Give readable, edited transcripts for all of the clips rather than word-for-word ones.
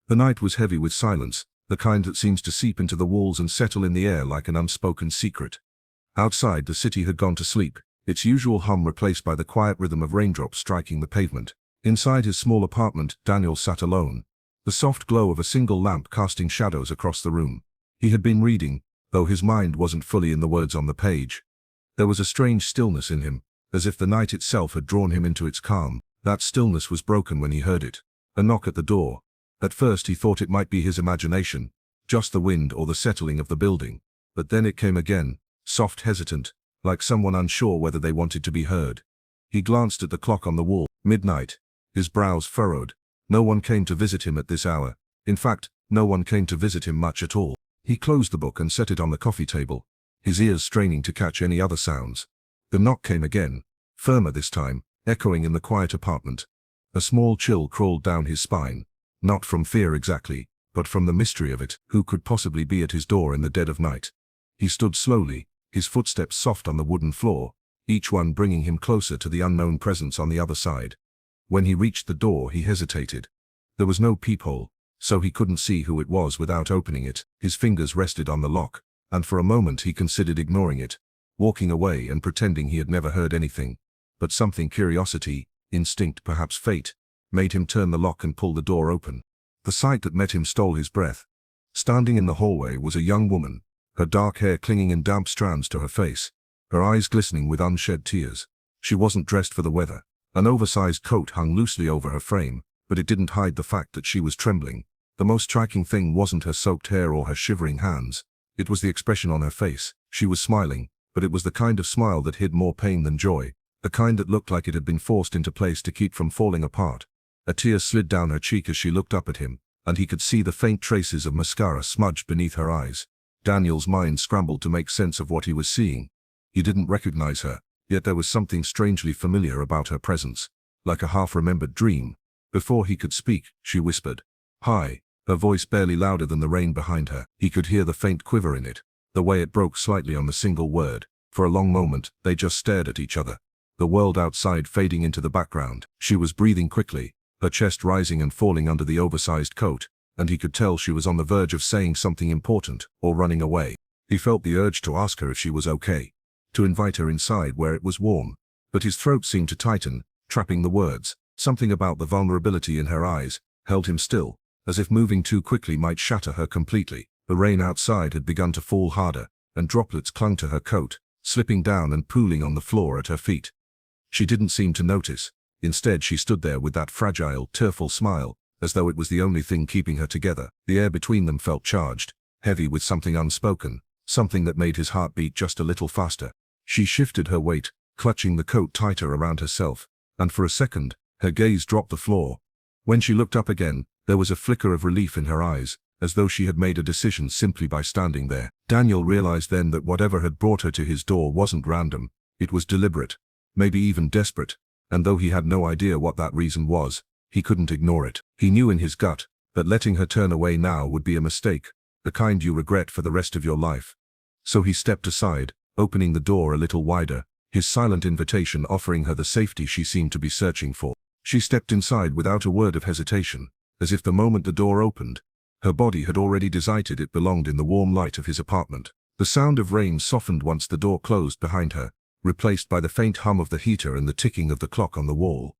The night was heavy with silence, the kind that seems to seep into the walls and settle in the air like an unspoken secret. Outside, the city had gone to sleep, its usual hum replaced by the quiet rhythm of raindrops striking the pavement. Inside his small apartment, Daniel sat alone, the soft glow of a single lamp casting shadows across the room. He had been reading, though his mind wasn't fully in the words on the page. There was a strange stillness in him, as if the night itself had drawn him into its calm. That stillness was broken when he heard it. A knock at the door. At first he thought it might be his imagination, just the wind or the settling of the building. But then it came again, soft, hesitant, like someone unsure whether they wanted to be heard. He glanced at the clock on the wall. Midnight. His brows furrowed. No one came to visit him at this hour. In fact, no one came to visit him much at all. He closed the book and set it on the coffee table, his ears straining to catch any other sounds. The knock came again, firmer this time, echoing in the quiet apartment. A small chill crawled down his spine, not from fear exactly, but from the mystery of it. Who could possibly be at his door in the dead of night? He stood slowly, his footsteps soft on the wooden floor, each one bringing him closer to the unknown presence on the other side. When he reached the door, he hesitated. There was no peephole, so he couldn't see who it was without opening it. His fingers rested on the lock, and for a moment he considered ignoring it, walking away and pretending he had never heard anything. But something, curiosity, instinct, perhaps fate, made him turn the lock and pull the door open. The sight that met him stole his breath. Standing in the hallway was a young woman, her dark hair clinging in damp strands to her face, her eyes glistening with unshed tears. She wasn't dressed for the weather. An oversized coat hung loosely over her frame, but it didn't hide the fact that she was trembling. The most striking thing wasn't her soaked hair or her shivering hands. It was the expression on her face. She was smiling, but it was the kind of smile that hid more pain than joy, the kind that looked like it had been forced into place to keep from falling apart. A tear slid down her cheek as she looked up at him, and he could see the faint traces of mascara smudged beneath her eyes. Daniel's mind scrambled to make sense of what he was seeing. He didn't recognize her, yet there was something strangely familiar about her presence, like a half-remembered dream. Before he could speak, she whispered, "Hi," her voice barely louder than the rain behind her. He could hear the faint quiver in it, the way it broke slightly on the single word. For a long moment, they just stared at each other, the world outside fading into the background. She was breathing quickly, her chest rising and falling under the oversized coat, and he could tell she was on the verge of saying something important, or running away. He felt the urge to ask her if she was okay, to invite her inside where it was warm, but his throat seemed to tighten, trapping the words. Something about the vulnerability in her eyes held him still, as if moving too quickly might shatter her completely. The rain outside had begun to fall harder, and droplets clung to her coat, slipping down and pooling on the floor at her feet. She didn't seem to notice. Instead, she stood there with that fragile, tearful smile, as though it was the only thing keeping her together. The air between them felt charged, heavy with something unspoken, something that made his heart beat just a little faster. She shifted her weight, clutching the coat tighter around herself, and for a second, her gaze dropped the floor. When she looked up again, there was a flicker of relief in her eyes, as though she had made a decision simply by standing there. Daniel realized then that whatever had brought her to his door wasn't random, it was deliberate, maybe even desperate, and though he had no idea what that reason was, he couldn't ignore it. He knew in his gut that letting her turn away now would be a mistake, the kind you regret for the rest of your life. So he stepped aside, opening the door a little wider, his silent invitation offering her the safety she seemed to be searching for. She stepped inside without a word of hesitation, as if the moment the door opened, her body had already decided it belonged in the warm light of his apartment. The sound of rain softened once the door closed behind her, replaced by the faint hum of the heater and the ticking of the clock on the wall.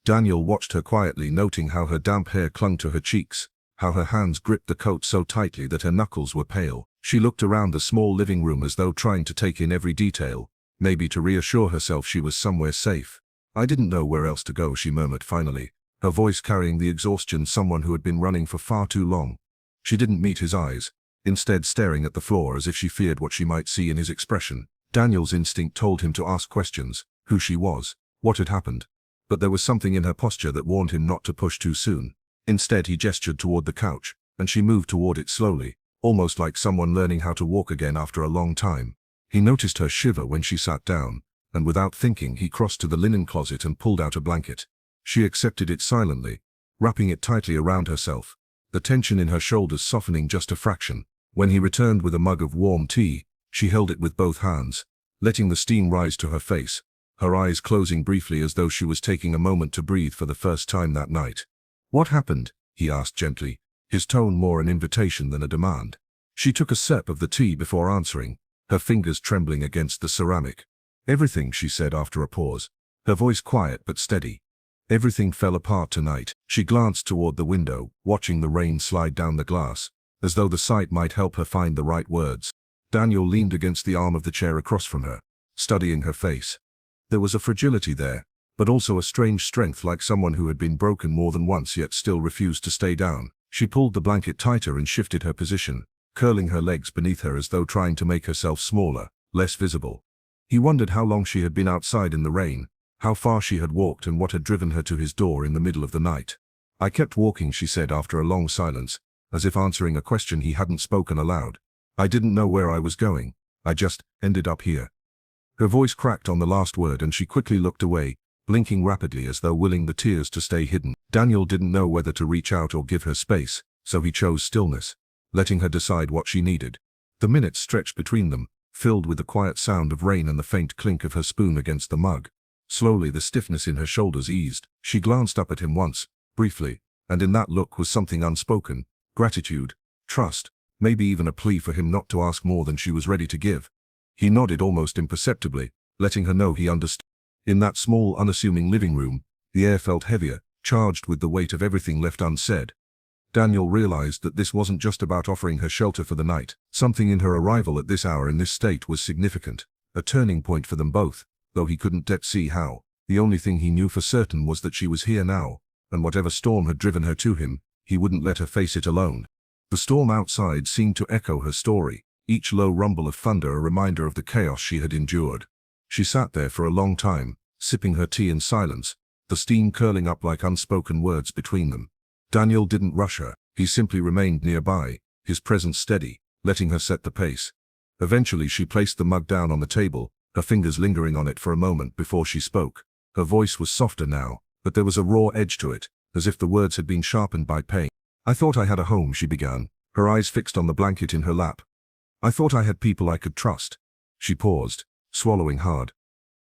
Daniel watched her quietly, noting how her damp hair clung to her cheeks, how her hands gripped the coat so tightly that her knuckles were pale. She looked around the small living room as though trying to take in every detail, maybe to reassure herself she was somewhere safe. "I didn't know where else to go," she murmured finally, her voice carrying the exhaustion someone who had been running for far too long. She didn't meet his eyes, instead staring at the floor as if she feared what she might see in his expression. Daniel's instinct told him to ask questions, who she was, what had happened. But there was something in her posture that warned him not to push too soon. Instead he gestured toward the couch, and she moved toward it slowly, almost like someone learning how to walk again after a long time. He noticed her shiver when she sat down, and without thinking he crossed to the linen closet and pulled out a blanket. She accepted it silently, wrapping it tightly around herself, the tension in her shoulders softening just a fraction. When he returned with a mug of warm tea, she held it with both hands, letting the steam rise to her face, her eyes closing briefly as though she was taking a moment to breathe for the first time that night. "What happened?" he asked gently, his tone more an invitation than a demand. She took a sip of the tea before answering, her fingers trembling against the ceramic. "Everything," she said after a pause, her voice quiet but steady. "Everything fell apart tonight." She glanced toward the window, watching the rain slide down the glass, as though the sight might help her find the right words. Daniel leaned against the arm of the chair across from her, studying her face. There was a fragility there, but also a strange strength, like someone who had been broken more than once yet still refused to stay down. She pulled the blanket tighter and shifted her position, curling her legs beneath her as though trying to make herself smaller, less visible. He wondered how long she had been outside in the rain, how far she had walked and what had driven her to his door in the middle of the night. "I kept walking," she said after a long silence, as if answering a question he hadn't spoken aloud. "I didn't know where I was going. I just ended up here." Her voice cracked on the last word and she quickly looked away, blinking rapidly as though willing the tears to stay hidden. Daniel didn't know whether to reach out or give her space, so he chose stillness, letting her decide what she needed. The minutes stretched between them, filled with the quiet sound of rain and the faint clink of her spoon against the mug. Slowly the stiffness in her shoulders eased. She glanced up at him once, briefly, and in that look was something unspoken: gratitude, trust, maybe even a plea for him not to ask more than she was ready to give. He nodded almost imperceptibly, letting her know he understood. In that small, unassuming living room, the air felt heavier, charged with the weight of everything left unsaid. Daniel realized that this wasn't just about offering her shelter for the night. Something in her arrival at this hour in this state was significant, a turning point for them both, though he couldn't yet see how. The only thing he knew for certain was that she was here now, and whatever storm had driven her to him, he wouldn't let her face it alone. The storm outside seemed to echo her story, each low rumble of thunder a reminder of the chaos she had endured. She sat there for a long time, sipping her tea in silence, the steam curling up like unspoken words between them. Daniel didn't rush her, he simply remained nearby, his presence steady, letting her set the pace. Eventually she placed the mug down on the table, her fingers lingering on it for a moment before she spoke. Her voice was softer now, but there was a raw edge to it, as if the words had been sharpened by pain. "I thought I had a home," she began, her eyes fixed on the blanket in her lap. "I thought I had people I could trust." She paused, swallowing hard.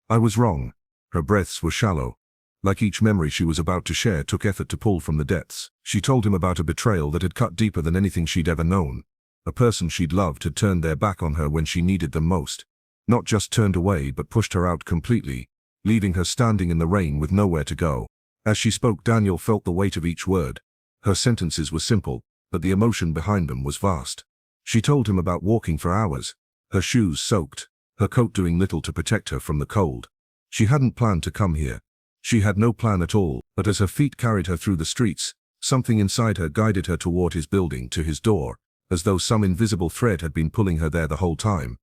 "I was wrong." Her breaths were shallow. Like each memory she was about to share took effort to pull from the depths. She told him about a betrayal that had cut deeper than anything she'd ever known. A person she'd loved had turned their back on her when she needed them most. Not just turned away but pushed her out completely, leaving her standing in the rain with nowhere to go. As she spoke, Daniel felt the weight of each word. Her sentences were simple, but the emotion behind them was vast. She told him about walking for hours, her shoes soaked, her coat doing little to protect her from the cold. She hadn't planned to come here. She had no plan at all, but as her feet carried her through the streets, something inside her guided her toward his building, to his door, as though some invisible thread had been pulling her there the whole time.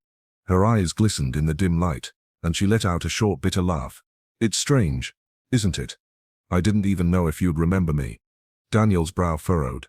Her eyes glistened in the dim light, and she let out a short bitter laugh. "It's strange, isn't it? I didn't even know if you'd remember me." Daniel's brow furrowed.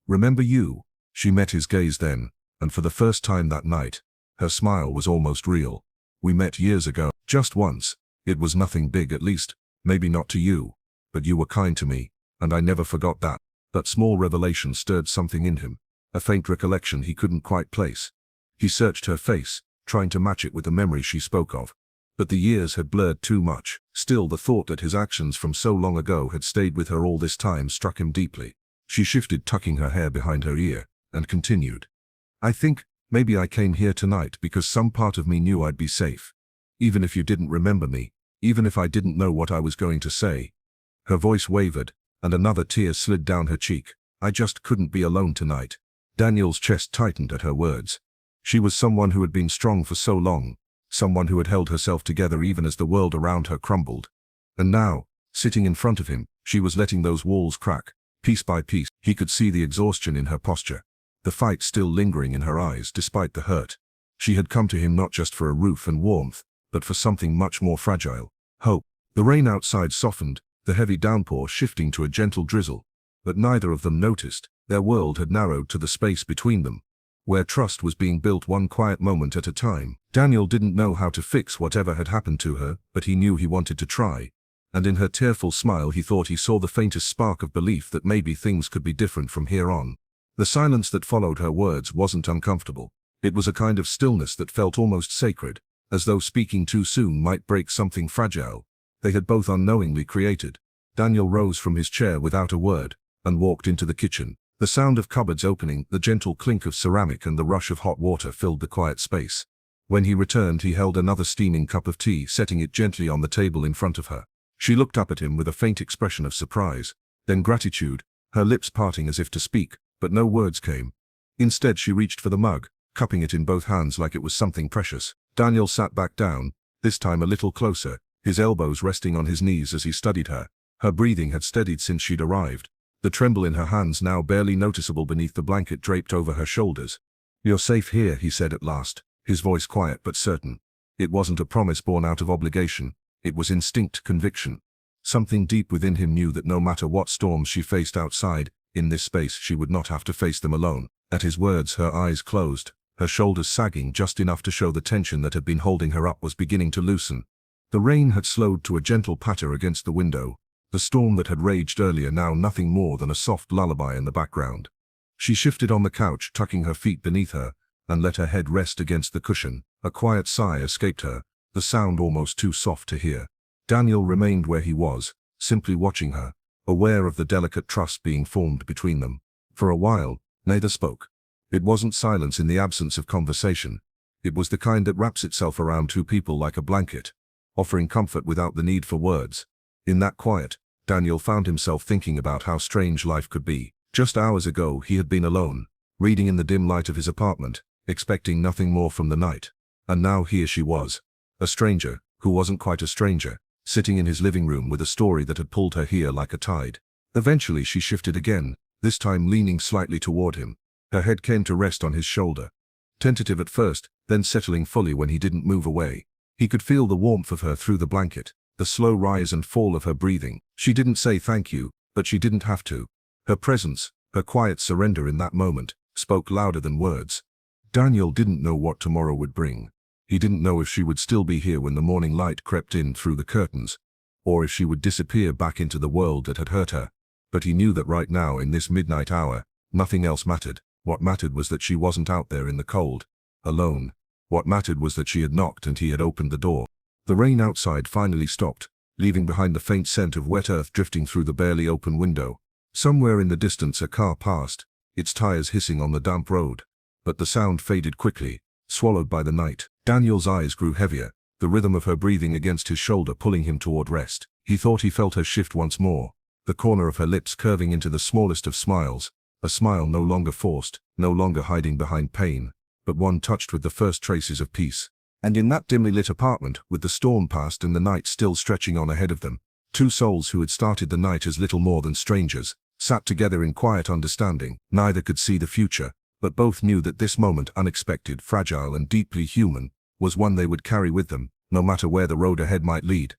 "Remember you?" She met his gaze then, and for the first time that night, her smile was almost real. "We met years ago. Just once. It was nothing big, at least, maybe not to you. But you were kind to me, and I never forgot that." That small revelation stirred something in him, a faint recollection he couldn't quite place. He searched her face, trying to match it with the memory she spoke of. But the years had blurred too much. Still, the thought that his actions from so long ago had stayed with her all this time struck him deeply. She shifted, tucking her hair behind her ear, and continued. "I think maybe I came here tonight because some part of me knew I'd be safe. Even if you didn't remember me, even if I didn't know what I was going to say." Her voice wavered, and another tear slid down her cheek. "I just couldn't be alone tonight." Daniel's chest tightened at her words. She was someone who had been strong for so long, someone who had held herself together even as the world around her crumbled. And now, sitting in front of him, she was letting those walls crack, piece by piece. He could see the exhaustion in her posture, the fight still lingering in her eyes despite the hurt. She had come to him not just for a roof and warmth, but for something much more fragile: hope. The rain outside softened, the heavy downpour shifting to a gentle drizzle. But neither of them noticed. Their world had narrowed to the space between them, where trust was being built one quiet moment at a time. Daniel didn't know how to fix whatever had happened to her, but he knew he wanted to try. And in her tearful smile he thought he saw the faintest spark of belief that maybe things could be different from here on. The silence that followed her words wasn't uncomfortable. It was a kind of stillness that felt almost sacred, as though speaking too soon might break something fragile they had both unknowingly created. Daniel rose from his chair without a word, and walked into the kitchen. The sound of cupboards opening, the gentle clink of ceramic and the rush of hot water filled the quiet space. When he returned, he held another steaming cup of tea, setting it gently on the table in front of her. She looked up at him with a faint expression of surprise, then gratitude, her lips parting as if to speak, but no words came. Instead, she reached for the mug, cupping it in both hands like it was something precious. Daniel sat back down, this time a little closer, his elbows resting on his knees as he studied her. Her breathing had steadied since she'd arrived, the tremble in her hands now barely noticeable beneath the blanket draped over her shoulders. "You're safe here," he said at last, his voice quiet but certain. It wasn't a promise born out of obligation, it was instinct conviction. Something deep within him knew that no matter what storms she faced outside, in this space she would not have to face them alone. At his words, her eyes closed, her shoulders sagging just enough to show the tension that had been holding her up was beginning to loosen. The rain had slowed to a gentle patter against the window, the storm that had raged earlier now nothing more than a soft lullaby in the background. She shifted on the couch, tucking her feet beneath her, and let her head rest against the cushion. A quiet sigh escaped her, the sound almost too soft to hear. Daniel remained where he was, simply watching her, aware of the delicate trust being formed between them. For a while, neither spoke. It wasn't silence in the absence of conversation. It was the kind that wraps itself around two people like a blanket, offering comfort without the need for words. In that quiet, Daniel found himself thinking about how strange life could be. Just hours ago he had been alone, reading in the dim light of his apartment, expecting nothing more from the night. And now here she was, a stranger, who wasn't quite a stranger, sitting in his living room with a story that had pulled her here like a tide. Eventually she shifted again, this time leaning slightly toward him. Her head came to rest on his shoulder. Tentative at first, then settling fully when he didn't move away. He could feel the warmth of her through the blanket, the slow rise and fall of her breathing. She didn't say thank you, but she didn't have to. Her presence, her quiet surrender in that moment, spoke louder than words. Daniel didn't know what tomorrow would bring. He didn't know if she would still be here when the morning light crept in through the curtains, or if she would disappear back into the world that had hurt her. But he knew that right now, in this midnight hour, nothing else mattered. What mattered was that she wasn't out there in the cold, alone. What mattered was that she had knocked and he had opened the door. The rain outside finally stopped, leaving behind the faint scent of wet earth drifting through the barely open window. Somewhere in the distance a car passed, its tires hissing on the damp road. But the sound faded quickly, swallowed by the night. Daniel's eyes grew heavier, the rhythm of her breathing against his shoulder pulling him toward rest. He thought he felt her shift once more, the corner of her lips curving into the smallest of smiles, a smile no longer forced, no longer hiding behind pain, but one touched with the first traces of peace. And in that dimly lit apartment, with the storm past and the night still stretching on ahead of them, two souls who had started the night as little more than strangers, sat together in quiet understanding. Neither could see the future, but both knew that this moment, unexpected, fragile and deeply human, was one they would carry with them, no matter where the road ahead might lead.